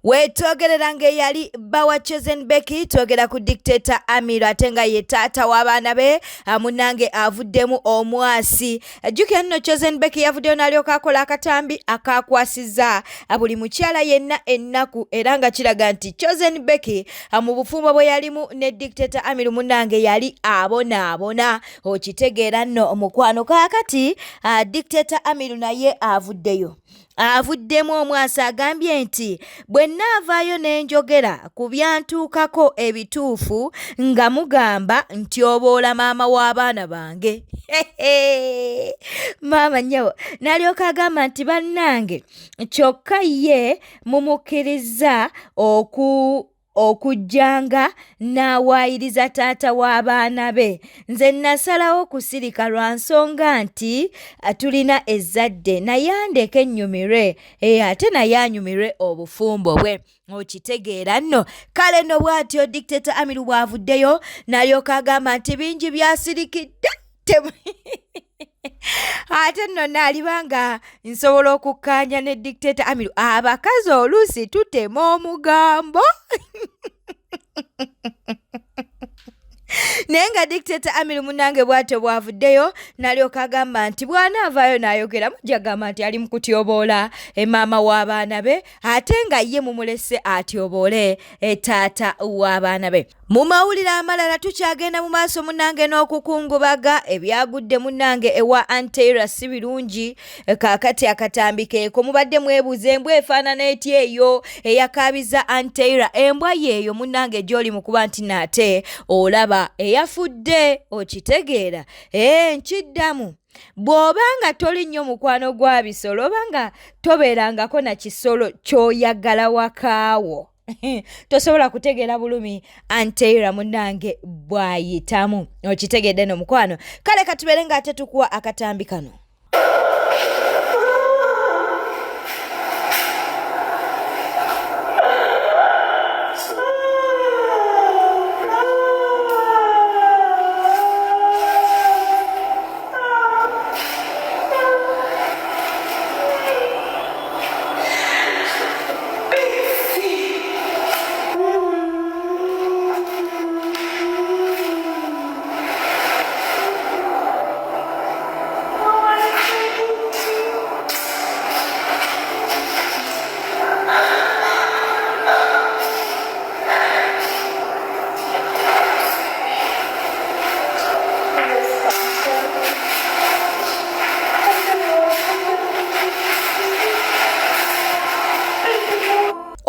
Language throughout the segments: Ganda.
Wetwogerera ng'eyali Bawa Chosen Becky twogera ku dictator Amiru ate nga ye taata w'abaana be munange avuddemu omwasi. Jjukira nno Chosen Becky yavuddeyo n'alyoka akola akatambi akakwasizza buli mukyala yenna ennaku era nga kiraga nti Chosen Becky mu bufumbo bwe yalimu ne dictator Amiru munange yali abonaabona. Okitegeera nno omukwano kaakati dictator Amiru naye avuddeyo. Avuddemu omwasi agambye nti bwe nnaavaayo ne njogera ku byantuukako ebituufu nga mugamba ntyoboola maama w'abaana bange. Maama nnyawo n'alyoka agamba nti bannange kyokka ye mumukkiriza okujjanga n'awaayiriza taata w'abaana be. Nze nasalawo kusirika lwa nsonga nti tulina ezzadde naye andeke ennyumirwe ate naye anyumirwe obufumbo bwe. Okitegeera nno kale nno bw'atyo dictator Amiru bw'avuddeyo n'alyoka agamba nti bingi byasirikidde ate nno naalibanga nsobola okukkaanya ne dictator Amiru abakazi oluusi tutema omugambo. Naye nga dictator Amiru munange bw'atyo bw'avuddeyo n'alyoka agamba nti bw'anaavaayo n'ayogera mujja gamba nti ali mu kutyoboola maama w'abaana be ate nga ye mumulese atyoboole taata w'abaana be. Mu mawulire amalala tukyagenda mu maaso munange n'okukungubaga ebyagudde munange ewa Anteira si birungi. Kaakati akatambi keeko mubadde mwebuuza embwa efaanana etya eyo eyakaabiza Anteira. Embwa yeeyo munange gy'oli mu kuba nti naate olaba eyafudde. Okitegeera nkiddamu bw'obanga toli nnyo mukwano gwa bisolo obanga tobeerangako na kisolo ky'oyagala wakaawo tosobola kutegeera bulumi Anteira munange bw'ayitamu. Okitegedde no mukwano kale katubeere ng'ate tukuwa akatambi kano.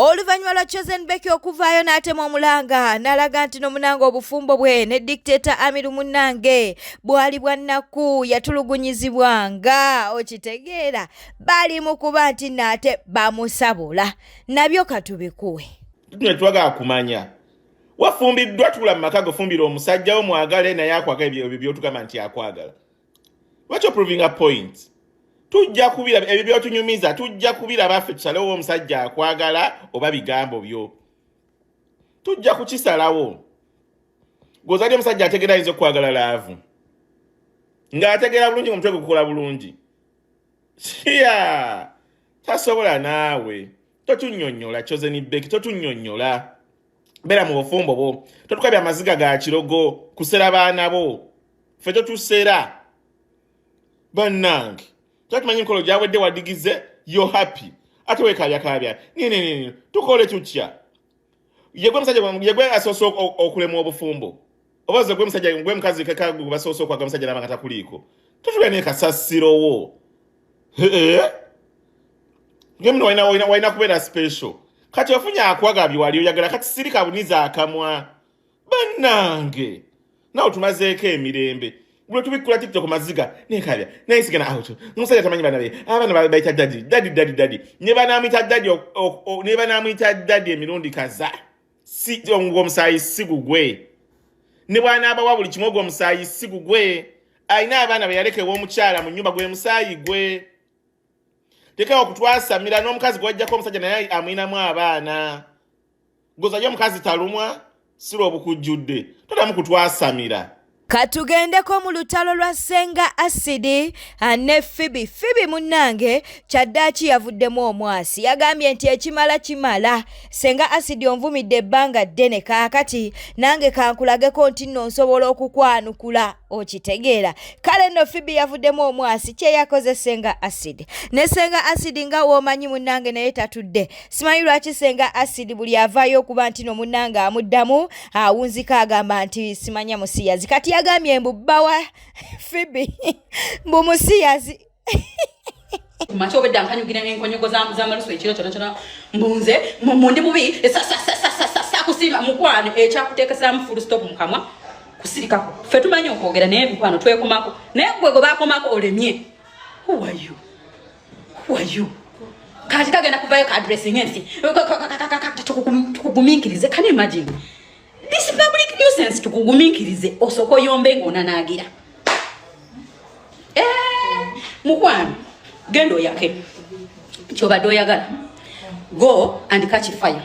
Oluvannyuma lwa Chosen Becky okuvaayo n'atema omulanga n'alaga nti n'omunange obufumbo bwe ne dictator Amiru munange bwali bwa nnaku yatulugunyizibwanga. Okitegeera bali mu kuba nti n'ate bamusabula nabyo katubikuwe. Twagala kumanya wafumbiddwa tula mu maka gofumbira omusajja wo mwagale naye akwagala ebyo byotugamba nti akwagala. What you proving a point? Tujja kubira ebyo byotunyumiza tujja kubira baffe tusalewo omusajja akwagala oba bigambo byo. Tujja kukisalawo. Gozali omusajja ategera izo kwagala laavu. Nga ategera bulungi omutwe gukola bulungi. Tasobola naawe. Totunyonnyola Chosen Becky totunyonnyola. Bera mu bufumbo bo. Totukabya amaziga ga kirogo kusera baana bo. Ffe totusera. Bannange. Tumanyi nkolo gyawedde wadigize you're happy. Ate wekabya. Nini. Tukole tutya. Yegwe musajja yegwe asoso okulemu obufumbo. Obaze gwe musajja gwe mukazi kakagu basoso kwa musajja nabanga takuliko. Tutube ne kasasiro wo. Gemno waina kubera special. Kati wafunya akwagabyi wali oyagala kati sirika buniza akamwa. Bannange. Nawo tumazeeko emirembe. Bwe tubikula TikTok maziga nekabya nayisigana out musajja tamanyi bana be abana baita daddy ne banamita daddy emirundi kaza si ngo musayi sigugwe ne bwana aba wabuli kimogo musayi sigugwe aina abana bayaleke wo mukyala mu nyumba gwe musayi gwe teka okutwasamira n'omukazi gwajja ko musajja naye amwina mu abana goza yo mukazi talumwa siro obukujjudde totamu kutwasamira Katugendeko mu lutalo lwa Senga Acid ne Phoebe munnange kyaddaaki yavuddemu omwasi yagambye nti ekimala kimala Senga Acid onvumidde ebbanga ddene kaakati nange kankulageko nti nno nsobola okukwanukula okitegeera kale nno Phoebe yavuddemu omwasi kye yakoze Senga Acid ne Senga Acid nga woomanyi munnange naye tatudde simanyi lwaki Senga Acid buli avaayo okuba nti no munnange amuddamu awunzika agamba nti simanya musiyazi kati yagambye mbu bbawa Phoebe mbu musiyazi macho obedda nkanyugira n'enkonyogo z'amalusu ekiro kyona mbunze mundi bubi kusiima mukwano ekyakuteekesaamu full stop mu kamwa kusirikako ffe tumanyi okwogera naye mukwano twekomako naye gwe gwe baakomako olemye who are you kati kagenda kuvayo ka addressing ensi tukugumiikirize can you imagine this public nuisance tukugumiikirize osoko yombe ng'onanaagira mukwano genda oyake kyobadde oyagala go and catch fire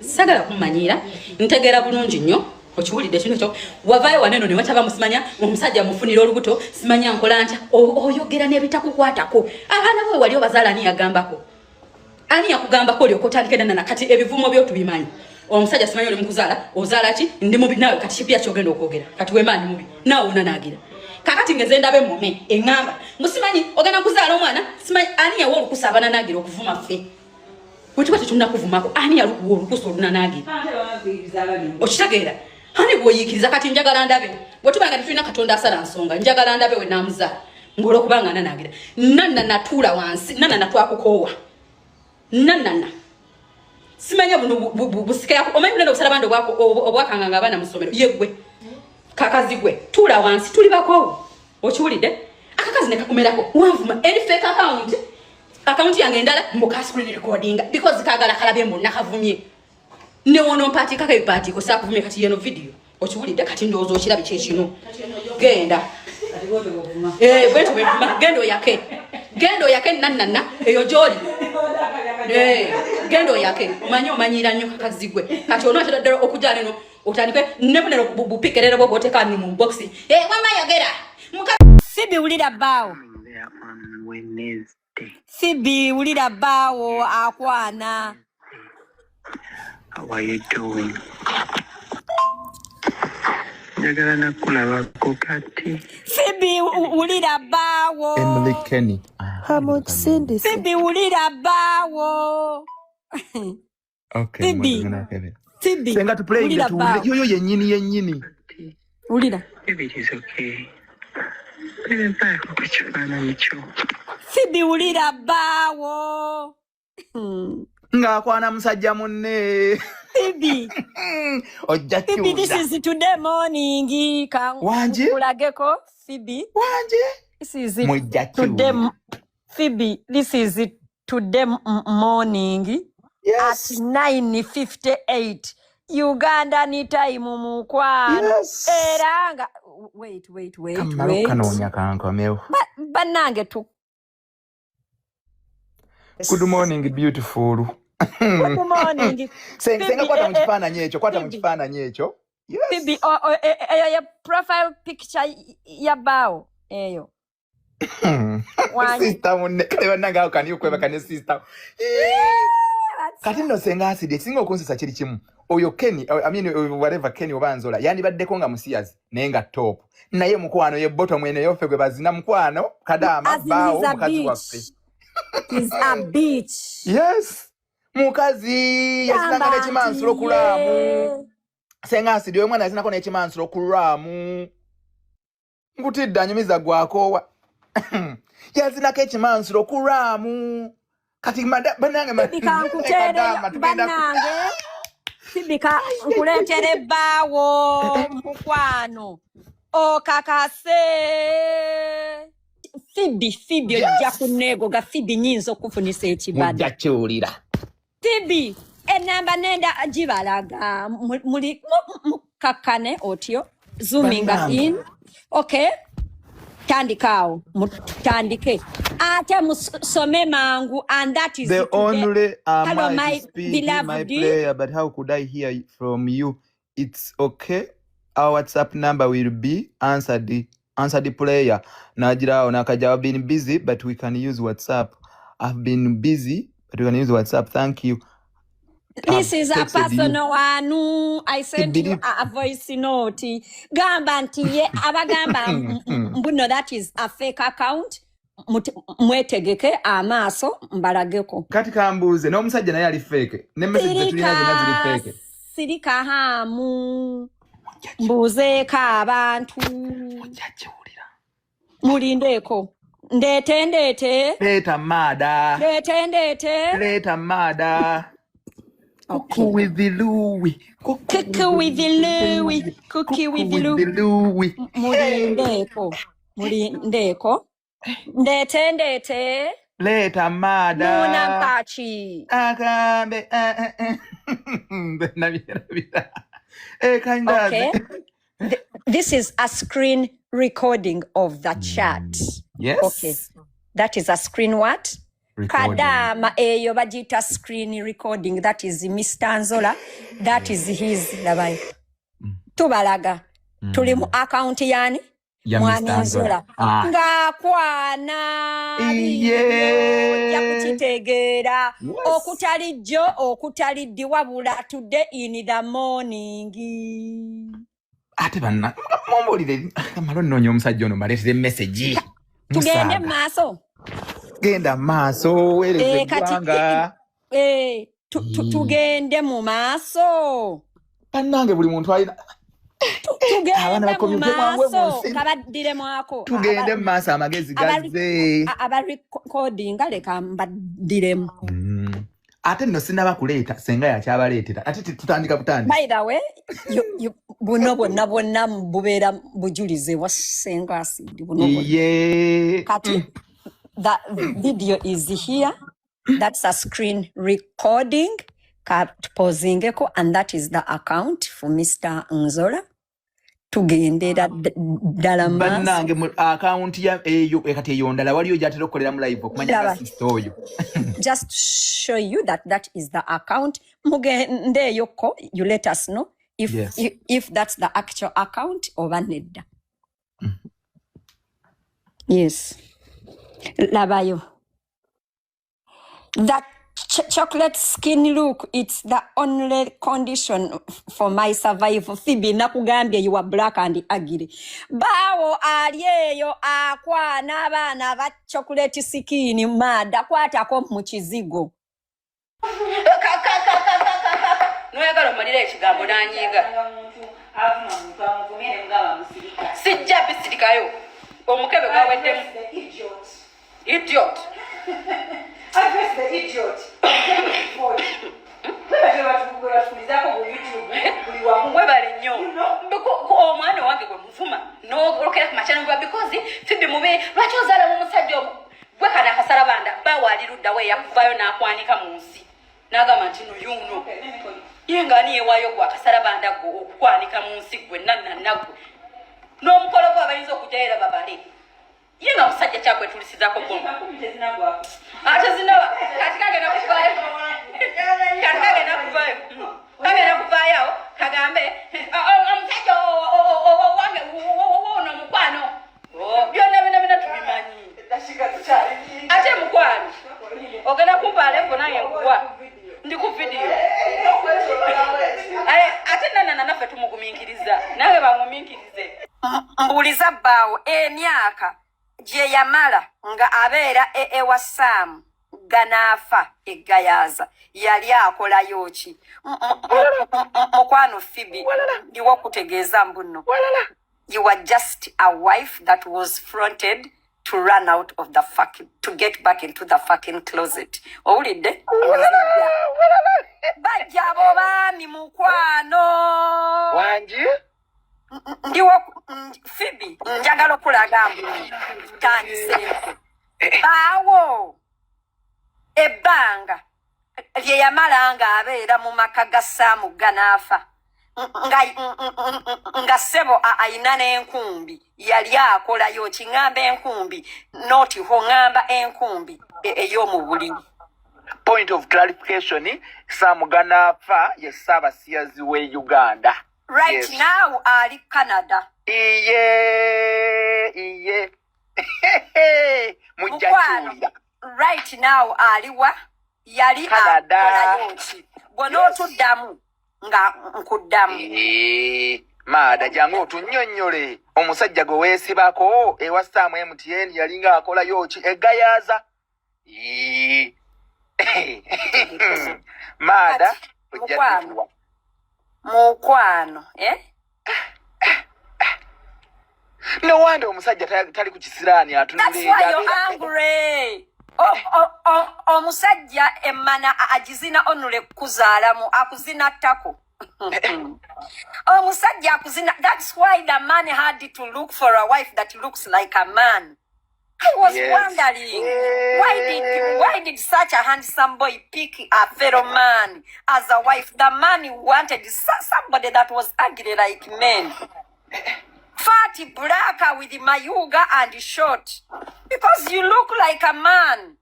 sagala kumanyira ntegeera bulungi nnyo okiwulidde kino ekyo wavaayo waneno ne wataba musimanya omusajja mufunira olubuto simanya nkola ntya oyogera n'ebitakukwatako abaana bo wali obazaala ani yagambako ani yakugambako olyoka otandike nana kati ebivumo byo tubimanyi omusajja simanyi oli mukuzaala ozaala ki ndi mubi nawe kati kipya kyogenda okwogera kati wemaani mubi nawe unanaagira kakati ngeze ndabe mume eŋŋamba musimanyi ogenda kuzaala omwana simanyi ani yawa olukusa abananaagira okuvuma ffe wetuba tetunakuvumako ani yalukuwa olukusa olunanaagira okitegeera ani bw'oyiikiriza kati njagala ndabe bwetubanga tetulina katonda asala nsonga njagala ndabe we naamuzaala ng'olwokubanga ananaagira nanna natuula wansi nanna natwakukoowa nanna simanya buno busika yako omanyi bulendo busala bando obwakanganga abaana mu ssomero yeggwe kakazi gwe tuula wansi tuli bakowo okiwulidde akakazi ne kakumerako wanvuma eri fake account yange endala muka screen recording because kagala kalabye mu nakavumye ne wono mpati kakayipati ko sakuvumye kati yeno video okiwulidde kati ndowooza okirabe kyekino genda bwetu bwevuma gendo yake nanna eyo joli gendo yake omanyira nnyo kakazi gwe kati onatera ddala okujja leno otandike nebunero bupikerera bwo boteka ni mu box wama yogera Phoebe ulira bawo Phoebe ulira bawo akwana How are you doing? Njagala nakulabako kati. Phoebe ulira bawo Emily Kenny. Phoebe ulira bawo Okay. Phoebe Senga to play ulira bawo yo yennyini. ulira Maybe it is okay. Maybe mpako kukifaananyi kyo. Phoebe ulira bawo Ng'akwana musajja munne. Phoebe Ojja Phoebe, this kyuda. is today morning. Wanje? Kulageko, Phoebe. Wanje? This is Mujja today. kyuda. Phoebe, this is today morning Yes. at 9:58. Uganda ni time mukwano. Yes. Eranga. Wait. Kamalo kanoonya kankomewo. Banange tu. Good morning, beautiful. Good morning. Senga kwata Phoebe, mu kifaananyi ekyo. Yes. Phoebe, your profile picture ya bao. Eyo. Wanje. Sister munne kale bannanga awo kani okwebaka ne sister. Kati nno Senga Acid ekisinga okunsisa kiri kimu. Oyo Kenny, I mean whatever Kenny obanzola. Yani baddeko nga musiyazi naye nga top. Naye mukwano ye bottom ene yofe gwe bazina mukwano kadama bawo mukazi waffe. He's a bitch. Yes. Mukazi yasinanga n'ekimansulo kulaamu. Senga Acid oyo mwana yasinako n'ekimansulo kulaamu. Nkutidde anyumiza gwakoowa. Yasinako ekimansulo kulaamu. Kati banange banange Sibika nkuleetere bawo mukwano okakase Phoebe ojja kuneego ga Phoebe nyinza okufunisa ekibadde mujja kyolira. Phoebe enamba nenda gibalaga muli mukakkane otyo zooming in okay tandikao mutandike ate musome mangu and that is the today. only Hello, my my speak beloved my player, but how could I hear from you? It's okay. our WhatsApp number will be answer the player. Najira Onakaja, I've been busy, but we can use WhatsApp. I've been busy, but we can use WhatsApp. Thank you. This is a texted you. personal one. I sent you believe- a voice note. Gamba ntiye abagamba mbuno that is a fake account. Mwetegeke amaaso mbalageko. Kati kambuze n'omusajja naye ali fake. Ne message tulina zina zili fake. Sirika hamu. Mbuzeeko abantu. Ojajiwulira. Mulindeko. Ndete. Leta mada. Ndete. Leta mada. Cuckoo with the Louie. Cuckoo with the Louie. Mulindeko. Ndete. Leta mada. Muna mpachi. Akambe. Nabira. Okay. This is a screen recording of the chat. Yes. Okay. That is a screen what? Recording. Kadama eyo bajita screen recording. That is Mr. Nzola. That is his labai. Tubalaga. Tuli mu account yani? Ya Mwami Mr. Nzola. Nga kwana. Yeah. Ya kuchitegera. Yes. Okutali wabula today in the morning. Ate banna mombolire kamalo nnoonya omusajja ono maleetera message. Tugende maaso. Genda maaso weereze eggwanga. Tugende mu maaso. Bannange buli muntu alina Tugende mu maaso. Kabaddire mwako. Tugende mu maaso amagezi gazze. Recording leka mbaddiremu. Ate nno sinaba kuleeta senga yakyabaleetera. Ate tutandika butandika. By the way, buno bonna bubeera bujulize wa senga asidi buno. Yeah. Kati the video is here. That's a screen recording. Pozingeko, and that is the account for Mr. Nzola. Tugendera ddala maaso. Bannange mu account ya eyo ekati eyo ndala waliyo gyatera okukolera mu live okumanya sister oyo. Just show you that is the account. Mugende yoko, you let us know if that's the actual account or nedda. Yes. Labayo. That chocolate skin look, it's the only condition for my survival. Phoebe, nakugambye you are black and ugly. Bawo alieyo akwana abaana ba chocolate skin mada kwatako mu kizigo. Noyagala omalira ekigambo nanyiga. Sijja bisirikayo. Omukebe gwaweddemu. Idiot. Address the idiot. Webale nnyo. Omwana wange gwe muvuma n'olokera ku makyana because Phoebe mube lwaki ozaala mu musajja omwo gwe kana akasarabanda bawo ali ludda we yakuvayo n'akwanika mu nsi n'agamba nti no yuno ye nga ani yeewaayo gwe akasarabanda gwe okukwanika mu nsi gwe nannannagwe n'omukolo gwe abayinza okujaera babale ye nga musajja kyakwetulisizaako bomu ate zinaba kati kagenda kuvaayo kagenda kuvaayo kagambe omusajja wange wono mukwano byonna tubimanyi ate mukwano ogenda kumpaala envo nange nkuwa ndi ku vidiyo ate nanana naffe tumugumiikiriza nange bamumiikirize mbuuliza bbaawo emyaka gye yamala nga abeera ewa Saamu ganaafa eggayaza yali akolayo ki mukwano Phoebe ndiwo okutegeeza mbuno you were just a wife that was fronted to run out of the fucking to get back into the fucking closet owulidde bajja abo baami mukwano Wanji? ndiwo Phoebe njagala okulaga mbu tandiseeko baawo ebbanga lye yamala nga abeera mu maka ga Saamu ganaafa nga ssebo ayina n'enkumbi yali akolayo kiŋŋamba enkumbi noti ho ŋŋamba enkumbi ey'omu bulimi. Point of clarification, Saamu ganaafa ye Ssaabasiyazi w'e Uganda. Right Yes. now, Ali Canada. Iye. Mujachulia. Right now, aliwa yali Canada. akola yoki. Bw'onootuddamu nga nkuddamu. Maada jangu otunnyonnyole omusajja gwe weesibako ewa Sam MTN yalinga akola yoki egayaza. Maada ojjatuwa. Mukwano, No wonder omusajja tali ku kisiraani That's why you're angry. Omusajja emmana agizina onule kuzaalamu akuzina ttako. Omusajja akuzina. That's why the man had to look for a wife that looks like a man. I was wondering why did such a handsome boy pick a fellow man as a wife? The man wanted somebody that was ugly like men. Fatty, black with mayuga and short. Because you look like a man.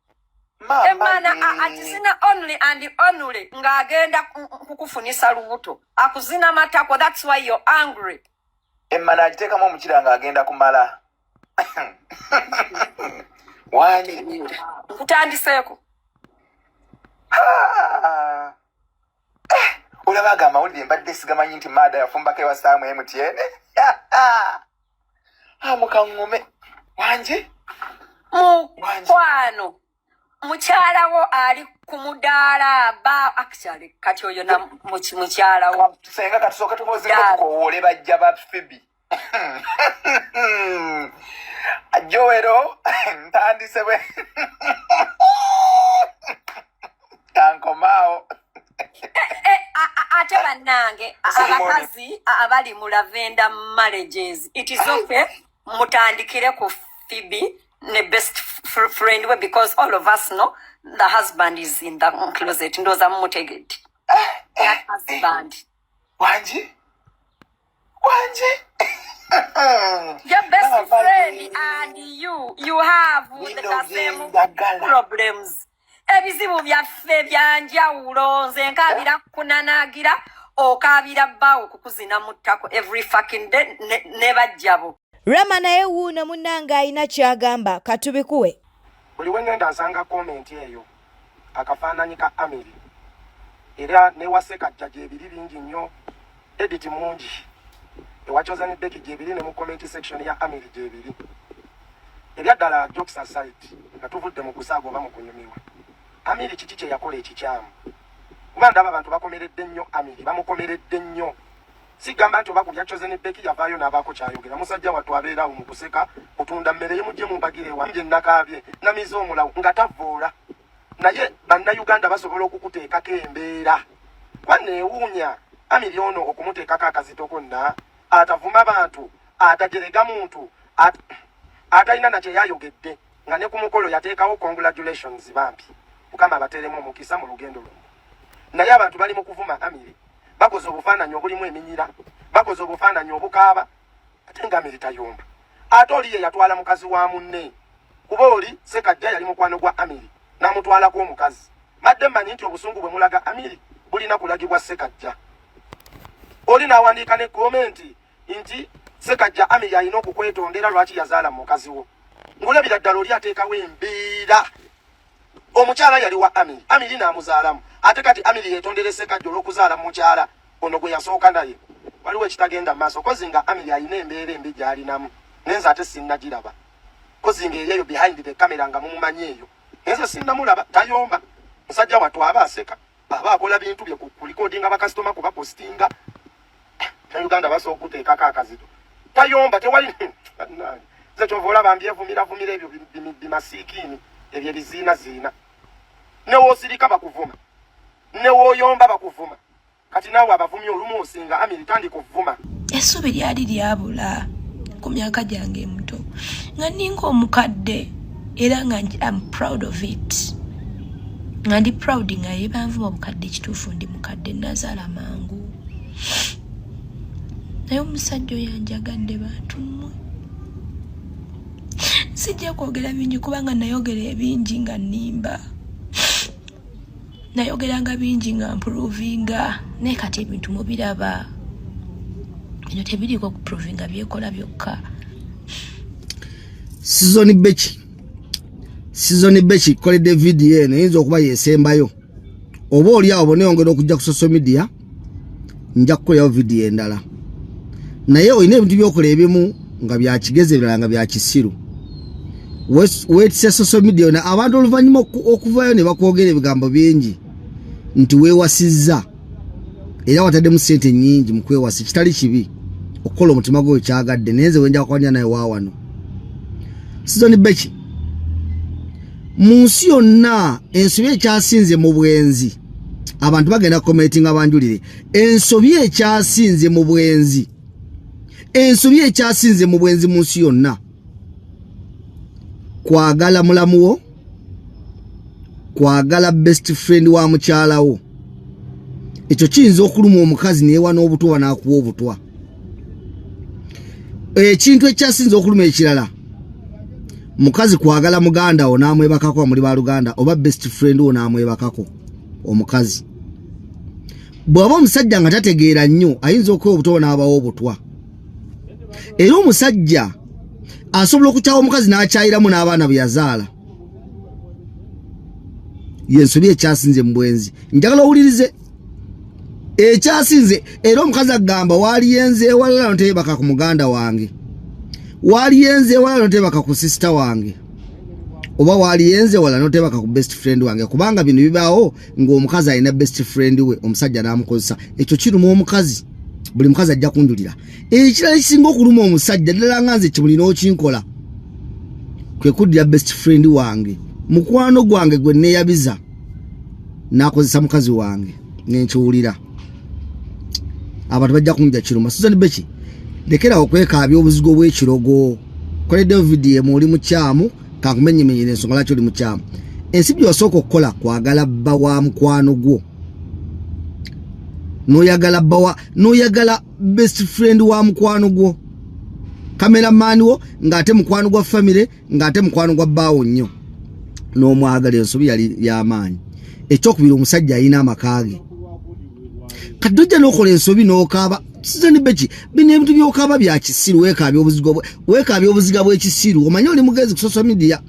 A man akuzina only and only. Nga agenda kukufunisa lubuto. Akuzina matako. That's why you're angry. Emmana agiteekamu omukira nga agenda kumala. Wani. Nkutandiseeko. Olaba amawulire mbadde sigamanyi nti Maada yafumbako ewa Sam MTN. Mukaŋŋume. Wanje? Mukwano. Mukyala wo ali ku mudaala ba actually kati oyo na mukyala wo. Senga katusooka tukozeko tukowoole bajja ba Phoebe. Joero ntandise bwe. Kankomao. Ate bannange abakazi abali mu Lavender marriages, it is okay mutandikire ku Phoebe ne best friend we, because all of us know the husband is in the closet. Ndoza mutegeti that husband Wanje? your best friend and you have the same problems. Ebizibu byaffe byanjawulo, nze nkabira kunanagira okabira bbawo kukuzina mu ttako every fucking day ne bajjabo. Rama naye wuuno munnange alina kyagamba katubikuwe. Buli wengenda nsanga komenti eyo akafaananyi ka Amiri era newaseka jjaja ebiri bingi nnyo, edit mungi ewachoza ne Becky gyebiri ne mu comment section ya Amiri gyebiri. Ebya ddala jokes aside nga tuvudde mu kusaaga oba mu kunyumirwa, Amiri kiki kye yakola ekikyamu? Kuba ndaba abantu bakomeredde nnyo Amiri, bamukomeredde nnyo. Sigamba nti oba ku byachoze ne Becky yavaayo n'abaako kyayogera. Musajja wattu abeerawo mu kuseka kutunda mmere yemujje mu mpagire wanje nakaabye namize omulawo nga tavoola. Naye bannayuganda basobola okukuteekako embeera. Kwaneewuunya Amiri ono okumuteekako akazito konna, atavuma abantu, atajerega muntu, atalina na kye yayogedde, nga ne ku mukolo yateekawo congratulations bampi. Mukama abateremu omukisa mu lugendo luno. Naye abantu bali mu kuvuma Amiri, bakoze obufaananyi obulimu eminyira, bakoze obufaananyi obukaaba, ate nga Amiri tayomba. Ate oli ye yatwala mukazi wa munne. Kuba oli Sekajja yali mukwano gwa Amiri, n'amutwalako omukazi. Badde mmanyi nti obusungu bwe mulaga Amiri bulina kulagibwa Sekajja. Oli n'awandiika ne komenti nti Sekajja Amiri alina okukwetondera lwaki yazaala mukazi wo. Ngulabira ddala oli ateekawo embeera. Omukyala yali wa Amiri, Amiri n'amuzaalamu. Ate kati Amiri yeetondere Sekajja olw'okuzaala mukyala ono gwe yasooka naye. Waliwo ekitagenda maaso, kozi nga Amiri alina embeera embi gy'alinamu. Nenze ate sinnagiraba. Kozi nga eyo behind the camera nga mumumanyi eyo. Nenze sinnamulaba, tayomba. Musajja wattu aba aseka, aba akola bintu bye ku recordinga bakasitoma kuba postinga. Uganda basobola okuteekako akazito. Tayomba, tewali nze kyova olaba mbyevumira ebyo bimasiikini ebyo ebiziinaziina. Ne woosirika bakuvuma, ne wooyomba bakuvuma. Kati naawe abavumye olumu osinga Amiri tandika okuvuma. Essubi lyali lyabula ku myaka gyange emuto nga ninga omukadde era nga I'm proud of it. Nga ndi proud nga ye banvuma obukadde kituufu ndi mukadde nazaala mangu. Naye omusajja oyo yanjagadde bantu mmwe. Sijja kwogera bingi kubanga nayogera ebingi nga nnimba. Nayogeranga bingi nga mpuruvinga naye kati ebintu mubiraba. bino tebiriko kuprovinga byekola byokka. Season Bechi kole David yene yinza okuba yesembayo. Oba oli awo boneyongera okujja ku social media nja kukola video endala. Naye oyina ebintu byokola ebimu nga bya kigeze ebirala nga bya kisiru. Wetise social media na abantu oluvanyuma okuvayo ne bakwogera ebigambo bingi nti weewasizza era wataddemu ssente nnyingi mu kwewasa kitali kibi okukola omutima gwo kyagadde nenze wenja kwanya naye waawano. Season Bechi mu nsi yonna ensobi ekyasinze mu bwenzi abantu bagenda commenting abanjulire ensobi ekyasinze mu bwenzi mu nsi yonna kwagala mulamuwo kwagala best friend wa mukyalawo ekyo kiyinza okuluma omukazi neewa n'obutwa n'akuwa obutwa. Ekintu ekyasinze okuluma ekirala mukazi kwagala muganda wo n'amwebakako muri ba Luganda oba best friend wo n'amwebakako omukazi. Bw'aba omusajja nga tategeera nnyo ayinza okuwa obutwa n'abawo obutwa. Era omusajja asobola okukyawa omukazi n'akyayiramu n'abaana bwe yazaala. Yensobi ekyasinze mu bwenzi. Njagala owulirize ekyasinze era omukazi agamba waali yenze ewalala notebaka ku muganda wange. Waali yenze ewalala notebaka ku sister wange. Oba waali yenze wala notebaka ku best friend wange kubanga bino bibaawo ng'omukazi alina best friend we omusajja n'amukozesa. Ekyo kiruma omukazi. Buli mukazi ajja kunjulira. Ekirala kisinga okuluma omusajja ddala nga nze kimulina okinkola kwe kuddira best friend wange mukwano gwange gwe neeyabiza n'akozesa mukazi wange nenkiwulira. Abantu bajja kunjja kiruma. Season Bechi lekera okwekaabya obuzigo bw'ekirogo. Koledde video oli mukyamu kankumenyemenyere ensonga lwaki oli mukyamu. Ensi by'osooka okukola kwagala bba wa mukwano gwo. Noyagala best friend wa mukwano gwo. Cameraman wo ngate mukwano gwa family ngate mukwano gwa baawo nnyo. N'omwagala ensobi yali y'amaanyi. Ekyokubiri omusajja alina amakaage. Kadojja n'okola ensobi n'okaaba. Season Bechi bino ebintu by'okaaba bya kisiru weekaabya obuziga bw'ekisiru. Omanyi oli mugezi ku social media.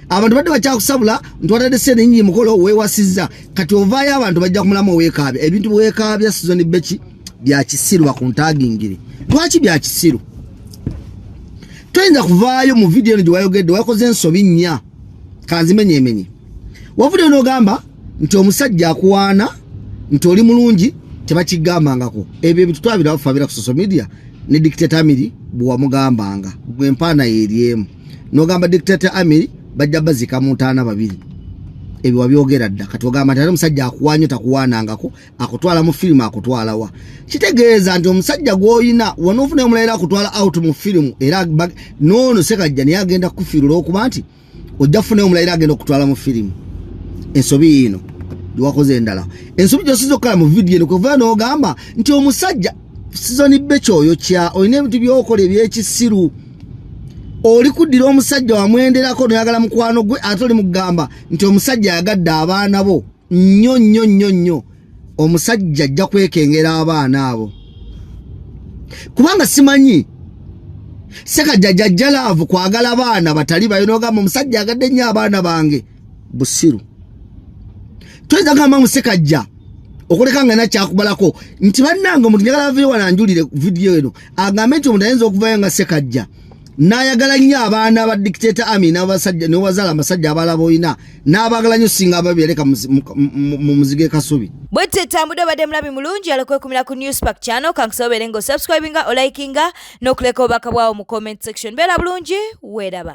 Abantu badde bakyakusabula ntwatadde ssente nnyingi mukolo weewasizza kati ovaayo abantu bajja kumulamu weekaabya. Ebintu bweekaabya Season Bechi bya kisiru bakuntaagingire. Lwaki bya kisiru? Toyinza kuvaayo mu video eno gye wayogedde wakoze ensobi nnya kanzimenyeemenye. Wavudde n'ogamba nti omusajja akuwaana nti oli mulungi tebakigambangako. Ebyo ebintu twabira bafaabira ku social media ne Dictator Amiri bw'amugambanga gw'empaana yeeryemu. N'ogamba Dictator Amiri bajja bazika mu ntaana babiri. Ebyo wabyogera dda kati ogamba nti omusajja akuwaanyo takuwaanangako akutwala mu firimu akutwala wa. Kitegeeza nti omusajja gw'oyina wanoofuna omulayira akutwala out mu firimu era noono Sekajja naye agenda kufiirula okuba nti ojja kufuna omulayira agenda okutwala mu firimu. Ensobi ino gyewakoze endala. Ensobi gy'osinza okukola mu vidiyo eno kweva n'ogamba nti omusajja Season Bechi oyo kya olina ebintu by'okola eby'ekisiru. Oli kuddira omusajja wamwenderako noyagala mukwano gwe ate oli mugamba nti omusajja yagadde abaana bo nnyo. Omusajja ajja kwekengera abaana abo. Kubanga simanyi Sekajja jjajja laavu kwagala abaana batali bayo n'ogamba omusajja yagadde nnyo abaana bange busiru. Toyinza gamba Sekajja okuleka nga nakyakubalako nti bannange omuntu njagala aveeyo wananjulire video eno agambe nti omuntu ayinza okuvayo nga Sekajja n'ayagala nnyo abaana ba Dictator Amiri n'abasajja n'owazaala amasajja abalala boyina n'abaagala nnyo singa ababyereka mu muzigo ekasubi. Bwete tambudde obadde mulabi mulungi alokwekumira ku Newspark channel kankusobere ngo subscribinga o likinga n'okuleka obubaka bwawo mu comment section. Beera bulungi weeraba.